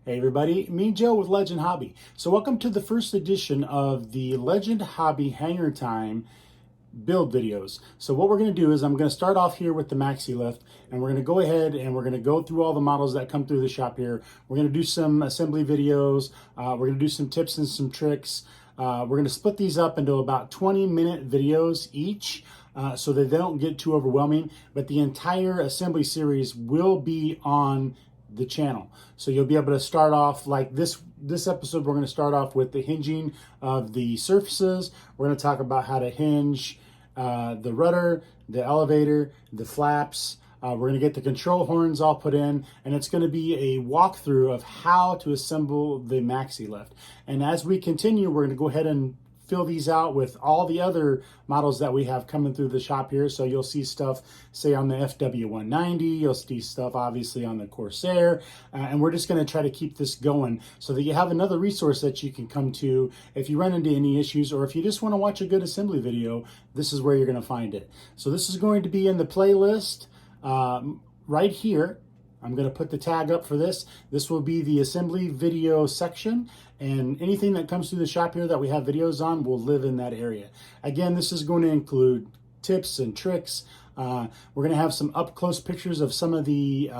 Hey everybody, me Joe with Legend Hobby. So welcome to the first edition of the Legend Hobby Hanger Time build videos. So what we're going to do is I'm going to start off here with the Maxi Lift, and we're going to go ahead and we're going to go through all the models that come through the shop here. We're going to do some assembly videos, we're going to do some tips and some tricks. We're going to split these up into about 20-minute videos each, so that they don't get too overwhelming, but the entire assembly series will be on the channel. So you'll be able to start off like this episode. We're going to start off with the hinging of the surfaces. We're going to talk about how to hinge the rudder, the elevator, the flaps. We're going to get the control horns all put in, and it's going to be a walkthrough of how to assemble the Maxi Lift. And as we continue, we're going to go ahead and fill these out with all the other models that we have coming through the shop here. So you'll see stuff, say, on the FW190, you'll see stuff obviously on the Corsair, and we're just going to try to keep this going so that you have another resource that you can come to if you run into any issues, or if you just want to watch a good assembly video, this is where you're going to find it. So this is going to be in the playlist right here. I'm going to put the tag up for this. This will be the assembly video section, and anything that comes through the shop here that we have videos on will live in that area. Again, this is going to include tips and tricks. We're going to have some up-close pictures of some of the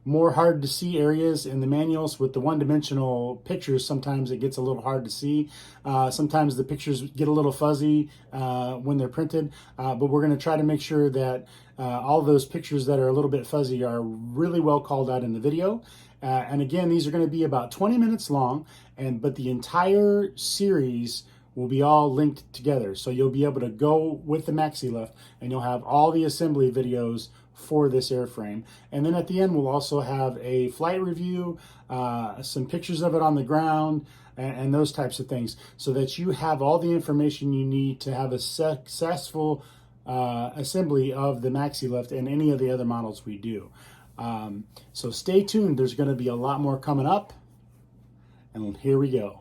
more hard to see areas in the manuals. With the one-dimensional pictures, sometimes it gets a little hard to see. Sometimes the pictures get a little fuzzy when they're printed, but we're going to try to make sure that all those pictures that are a little bit fuzzy are really well called out in the video. And again, these are going to be about 20 minutes long, but the entire series will be all linked together. So you'll be able to go with the Maxi Lift, and you'll have all the assembly videos for this airframe. And then at the end, we'll also have a flight review, some pictures of it on the ground, and those types of things, so that you have all the information you need to have a successful assembly of the Maxi Lift and any of the other models we do. So stay tuned. There's going to be a lot more coming up, and here we go.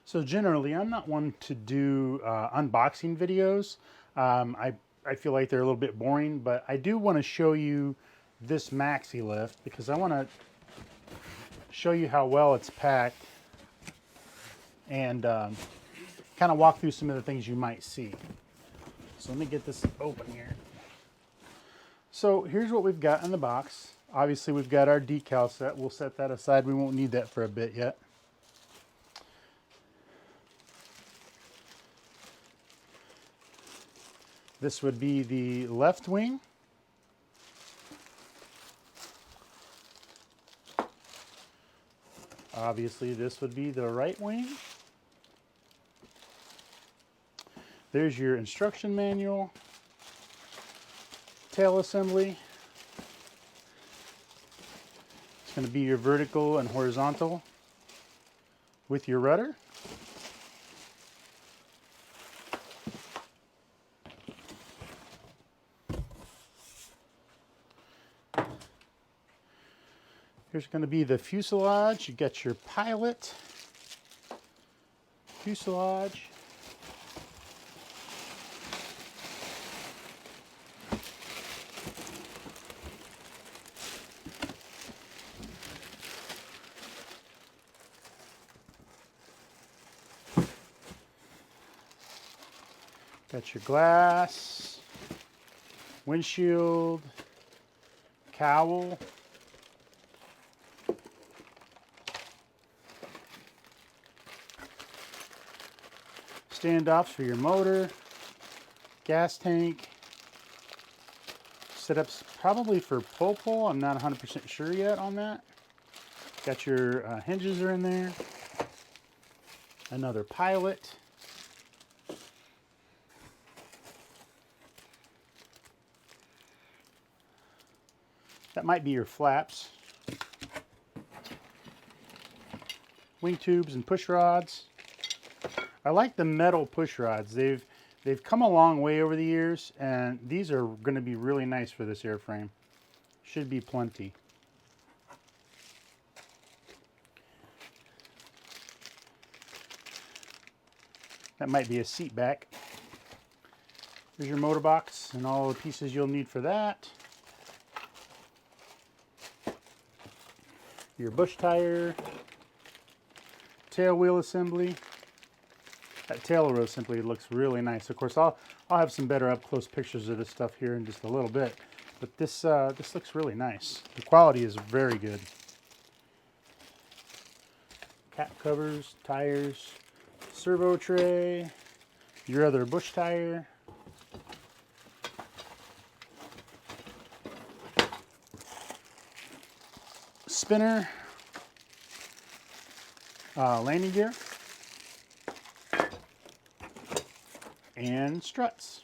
So generally, I'm not one to do unboxing videos. I feel like they're a little bit boring, but I do want to show you this Maxi Lift because I want to show you how well it's packed and kind of walk through some of the things you might see. So let me get this open here. So here's what we've got in the box. Obviously, we've got our decal set. We'll set that aside. We won't need that for a bit yet. This would be the left wing. Obviously, this would be the right wing. There's your instruction manual, tail assembly. It's going to be your vertical and horizontal with your rudder. Here's going to be the fuselage. You got your pilot, fuselage. Got your glass. windshield, cowl, standoffs for your motor, gas tank, setups probably for pull. I'm not 100% sure yet on that. Got your hinges are in there. Another pilot. That might be your flaps. Wing tubes and push rods. I like the metal push rods. They've come a long way over the years, and these are going to be really nice for this airframe. Should be plenty. That might be a seat back. Here's your motor box and all the pieces you'll need for that. Your bush tire, tail wheel assembly. That tail wheel assembly looks really nice. Of course, I'll have some better up close pictures of this stuff here in just a little bit. But this looks really nice. The quality is very good. Cap covers, tires, servo tray, your other bush tire. Spinner, landing gear, and struts.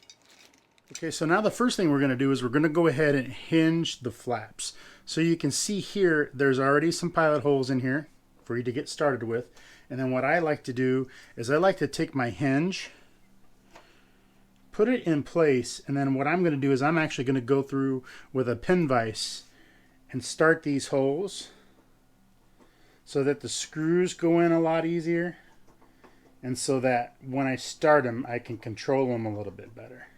Okay, so now the first thing we're going to do is we're going to go ahead and hinge the flaps. So you can see here, there's already some pilot holes in here for you to get started with. And then what I like to do is I like to take my hinge, put it in place, and then what I'm going to do is I'm actually going to go through with a pin vise and start these holes so that the screws go in a lot easier, and so that when I start them I can control them a little bit better.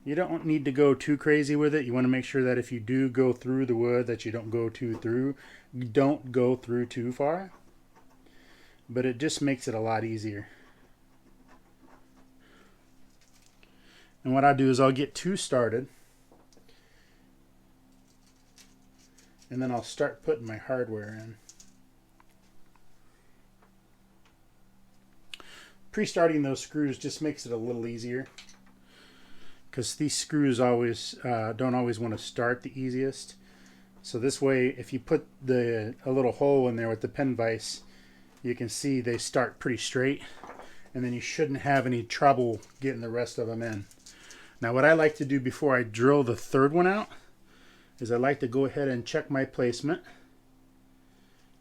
You don't need to go too crazy with it. You want to make sure that if you do go through the wood that you don't go through too far, but it just makes it a lot easier. And what I do is I'll get two started, and then I'll start putting my hardware in. Pre-starting those screws just makes it a little easier, because these screws always don't always want to start the easiest. So this way, if you put a little hole in there with the pin vise, you can see they start pretty straight, and then you shouldn't have any trouble getting the rest of them in. Now what I like to do before I drill the third one out is I like to go ahead and check my placement.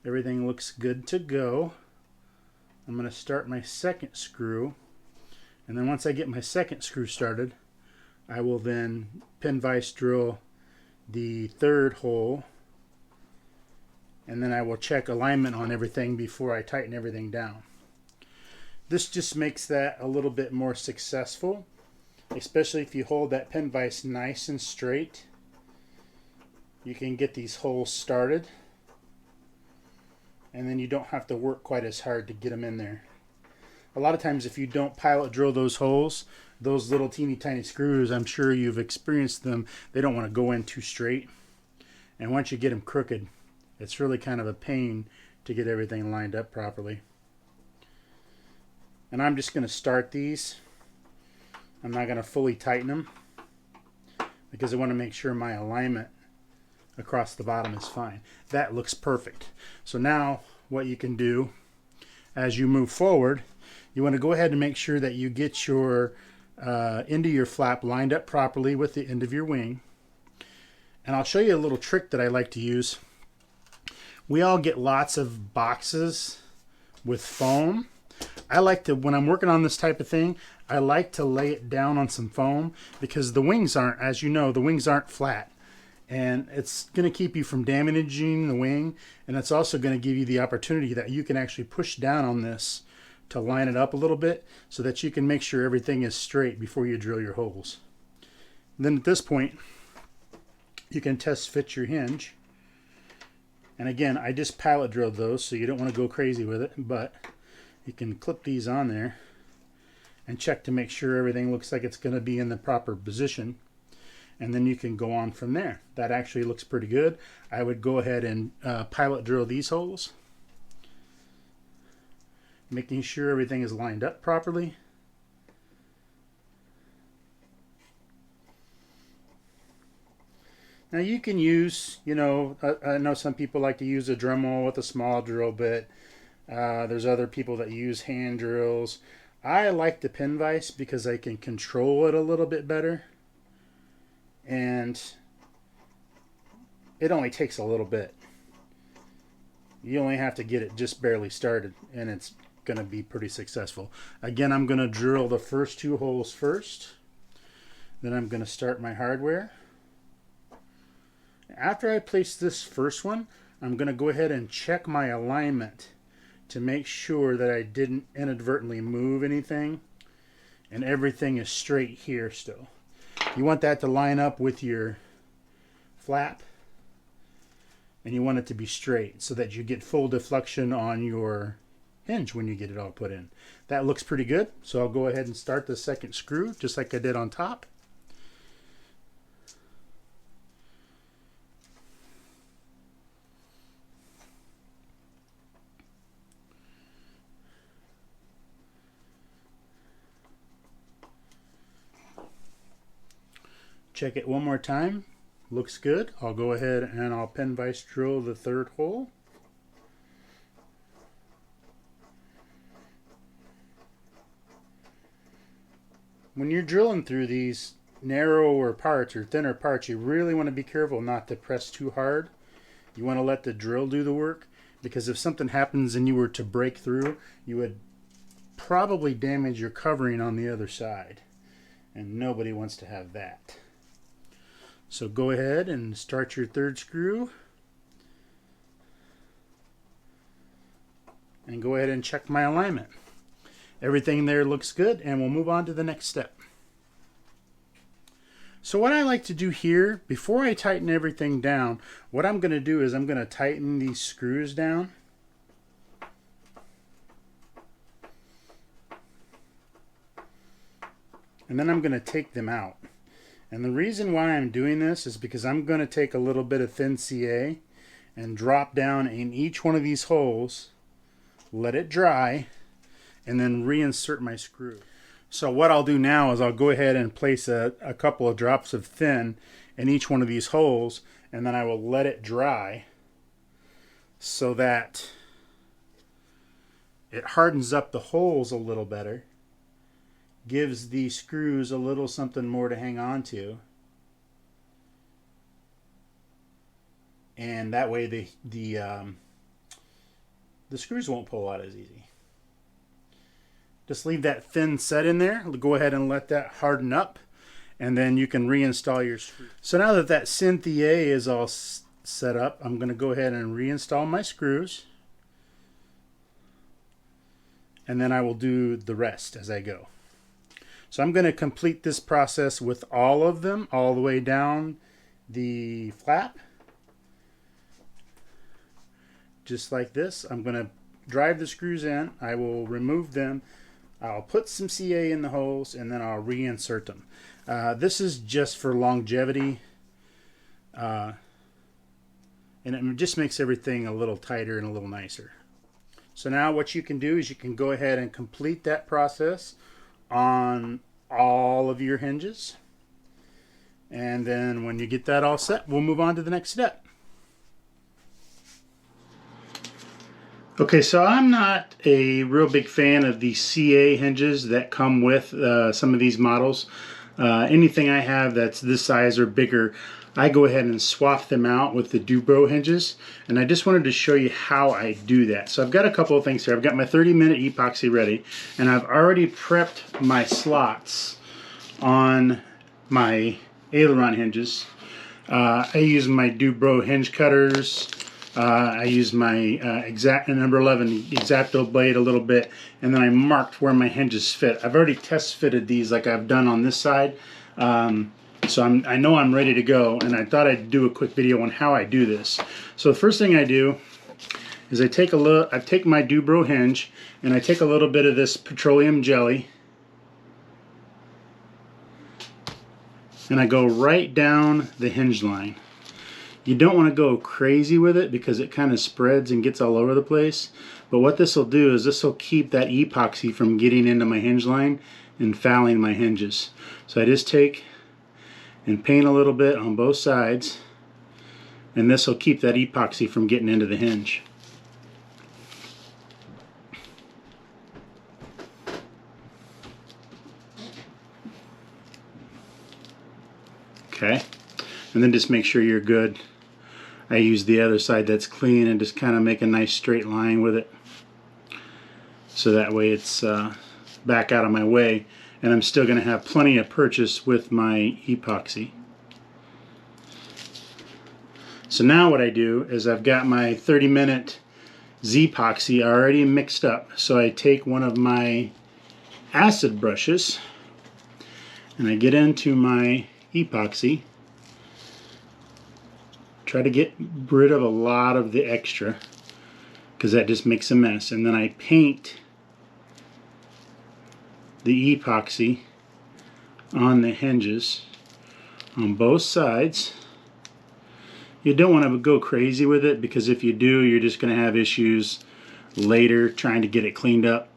Everything looks good to go. I'm going to start my second screw, and then once I get my second screw started, I will then pin vise drill the third hole, and then I will check alignment on everything before I tighten everything down. This just makes that a little bit more successful, especially if you hold that pin vise nice and straight. You can get these holes started, and then you don't have to work quite as hard to get them in there. A lot of times if you don't pilot drill those holes, those little teeny tiny screws, I'm sure you've experienced them, they don't want to go in too straight. And once you get them crooked, it's really kind of a pain to get everything lined up properly. And I'm just going to start these. I'm not going to fully tighten them because I want to make sure my alignment across the bottom is fine. That looks perfect. So now what you can do as you move forward, you want to go ahead and make sure that you get your end of your flap lined up properly with the end of your wing. And I'll show you a little trick that I like to use. We all get lots of boxes with foam. I like to, when I'm working on this type of thing, I like to lay it down on some foam, because the wings aren't, as you know, the wings aren't flat. And it's going to keep you from damaging the wing, and it's also going to give you the opportunity that you can actually push down on this to line it up a little bit so that you can make sure everything is straight before you drill your holes. And then at this point, you can test fit your hinge. And again, I just pallet drilled those, so you don't want to go crazy with it, but you can clip these on there and check to make sure everything looks like it's going to be in the proper position. and then you can go on from there. That actually looks pretty good. I would go ahead and pilot drill these holes, making sure everything is lined up properly. Now you can use, you know, I know some people like to use a Dremel with a small drill bit. There's other people that use hand drills. I like the pin vise because I can control it a little bit better. And it only takes a little bit. You only have to get it just barely started, and it's going to be pretty successful. Again, I'm going to drill the first 2 holes first. Then I'm going to start my hardware. After I place this first one, I'm going to go ahead and check my alignment to make sure that I didn't inadvertently move anything and everything is straight here still. You want that to line up with your flap, and you want it to be straight so that you get full deflection on your hinge when you get it all put in. That looks pretty good, so I'll go ahead and start the second screw just like I did on top. Check it one more time. Looks good. I'll go ahead and I'll pin vise drill the 3rd hole. When you're drilling through these narrower parts or thinner parts, you really want to be careful not to press too hard. You want to let the drill do the work, because if something happens and you were to break through, you would probably damage your covering on the other side, and nobody wants to have that. So go ahead and start your 3rd screw and go ahead and check my alignment. Everything there looks good, and we'll move on to the next step. So what I like to do here, before I tighten everything down, what I'm going to do is I'm going to tighten these screws down. And then I'm going to take them out. And the reason why I'm doing this is because I'm going to take a little bit of thin CA and drop down in each one of these holes, let it dry, and then reinsert my screw. So what I'll do now is I'll go ahead and place a couple of drops of thin in each one of these holes, and then I will let it dry so that it hardens up the holes a little better, gives the screws a little something more to hang on to, and that way the screws won't pull out as easy. Just leave that thin set in there. Go ahead and let that harden up, and then you can reinstall your screw. So now that that Synthia is all set up, I'm going to go ahead and reinstall my screws, and then I will do the rest as I go. So I'm going to complete this process with all of them, all the way down the flap. Just like this. I'm going to drive the screws in. I will remove them. I'll put some CA in the holes, and then I'll reinsert them. This is just for longevity. And it just makes everything a little tighter and a little nicer. So now what you can do is you can go ahead and complete that process on all of your hinges, and then when you get that all set, we'll move on to the next step. Okay, so I'm not a real big fan of the CA hinges that come with some of these models. Anything I have that's this size or bigger, I go ahead and swap them out with the Dubro hinges, and I just wanted to show you how I do that. So I've got a couple of things here. I've got my 30-minute epoxy ready, and I've already prepped my slots on my aileron hinges. I use my Dubro hinge cutters. I use my number 11 X-Acto blade a little bit, and then I marked where my hinges fit. I've already test fitted these like I've done on this side. So I know I'm ready to go, and I thought I'd do a quick video on how I do this. So the first thing I do is I take my Dubro hinge, and I take a little bit of this petroleum jelly, and I go right down the hinge line. You don't want to go crazy with it because it kind of spreads and gets all over the place. But what this will do is this will keep that epoxy from getting into my hinge line and fouling my hinges. So I just take and paint a little bit on both sides, and this will keep that epoxy from getting into the hinge. Okay, and then just make sure you're good. I use the other side that's clean and just kind of make a nice straight line with it, so that way it's back out of my way, and I'm still going to have plenty of purchase with my epoxy. So now what I do is I've got my 30-minute Z-epoxy already mixed up. So I take one of my acid brushes and I get into my epoxy, try to get rid of a lot of the extra because that just makes a mess, and then I paint the epoxy on the hinges on both sides. You don't want to go crazy with it because if you do, you're just going to have issues later trying to get it cleaned up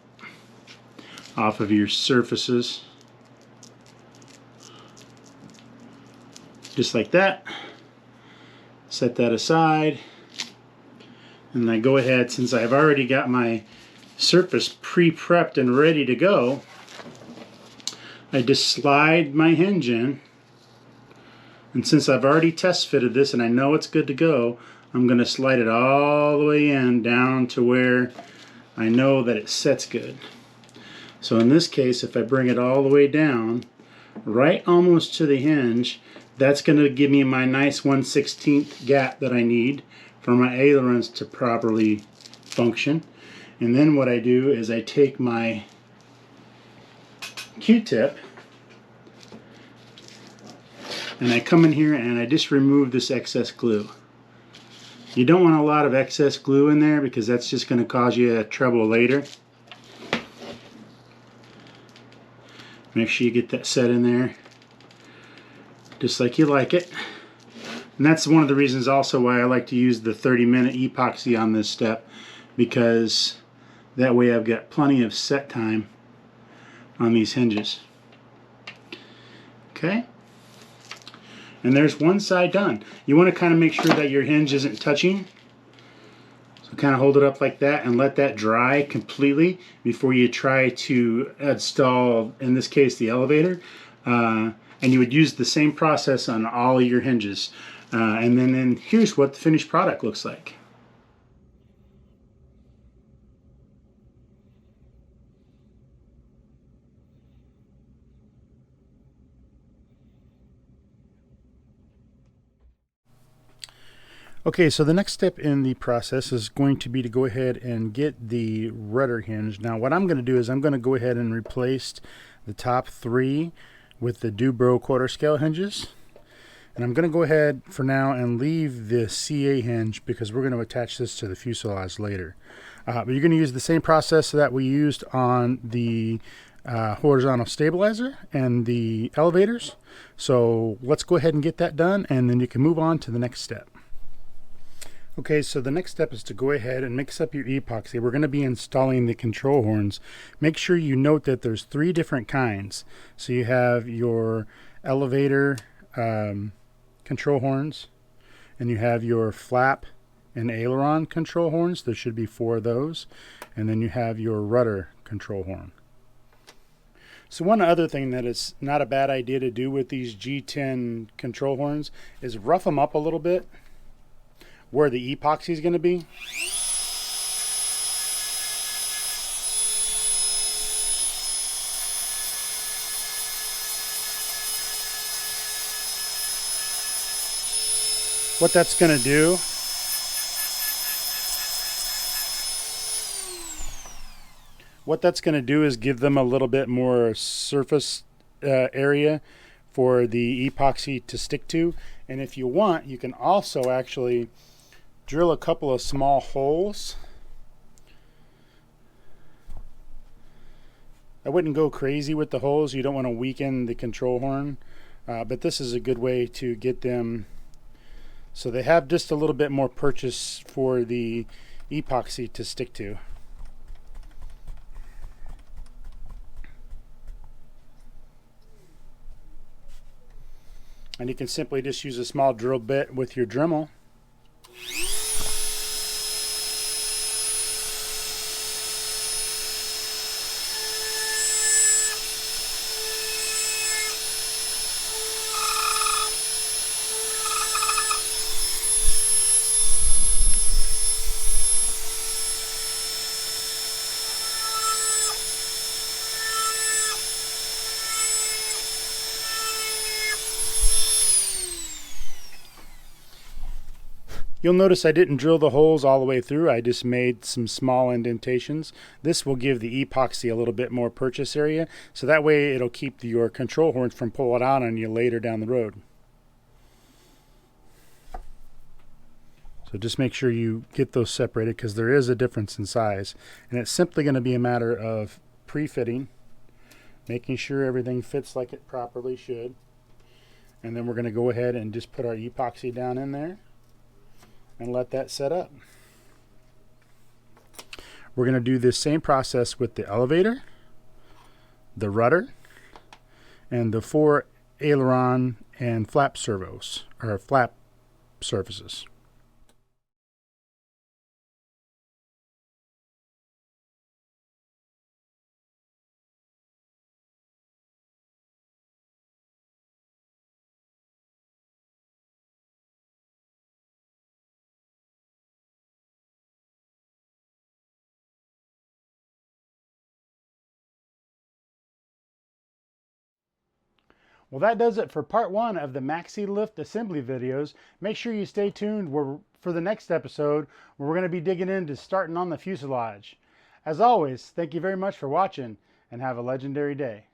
off of your surfaces. Just like that. Set that aside, and I go ahead, since I've already got my surface pre-prepped and ready to go, I just slide my hinge in, and since I've already test fitted this and I know it's good to go, I'm going to slide it all the way in down to where I know that it sets good. So in this case, if I bring it all the way down, right almost to the hinge, that's going to give me my nice 1/16 gap that I need for my ailerons to properly function. And then what I do is I take my Q-tip and I come in here and I just remove this excess glue. You don't want a lot of excess glue in there because that's just going to cause you trouble later. Make sure you get that set in there just like you like it. And that's one of the reasons also why I like to use the 30-minute epoxy on this step, because that way I've got plenty of set time on these hinges. Okay, and there's one side done. You want to kind of make sure that your hinge isn't touching, so kind of hold it up like that and let that dry completely before you try to install, in this case, the elevator. And you would use the same process on all of your hinges. And then here's what the finished product looks like. Okay, so the next step in the process is going to be to go ahead and get the rudder hinge. Now what I'm going to do is I'm going to go ahead and replace the top 3 with the Dubro quarter scale hinges. And I'm going to go ahead for now and leave the CA hinge because we're going to attach this to the fuselage later. But you're going to use the same process that we used on the horizontal stabilizer and the elevators. So let's go ahead and get that done, and then you can move on to the next step. Okay, so the next step is to go ahead and mix up your epoxy. We're going to be installing the control horns. Make sure you note that there's 3 different kinds. So you have your elevator control horns, and you have your flap and aileron control horns. There should be 4 of those. And then you have your rudder control horn. So one other thing that is not a bad idea to do with these G10 control horns is rough them up a little bit where the epoxy is going to be. What that's going to do is give them a little bit more surface area for the epoxy to stick to. And if you want, you can also actually drill a couple of small holes. I wouldn't go crazy with the holes. You don't want to weaken the control horn but this is a good way to get them so they have just a little bit more purchase for the epoxy to stick to. And you can simply just use a small drill bit with your Dremel. You'll notice I didn't drill the holes all the way through. I just made some small indentations. This will give the epoxy a little bit more purchase area, so that way it'll keep your control horns from pulling out on you later down the road. So just make sure you get those separated, because there is a difference in size. And it's simply going to be a matter of pre-fitting, making sure everything fits like it properly should. And then we're going to go ahead and just put our epoxy down in there and let that set up. We're going to do this same process with the elevator, the rudder, and the 4 aileron and flap servos, or flap surfaces. Well, that does it for part 1 of the Maxi Lift assembly videos. Make sure you stay tuned for the next episode, where we're going to be digging into starting on the fuselage. As always, thank you very much for watching, and have a legendary day.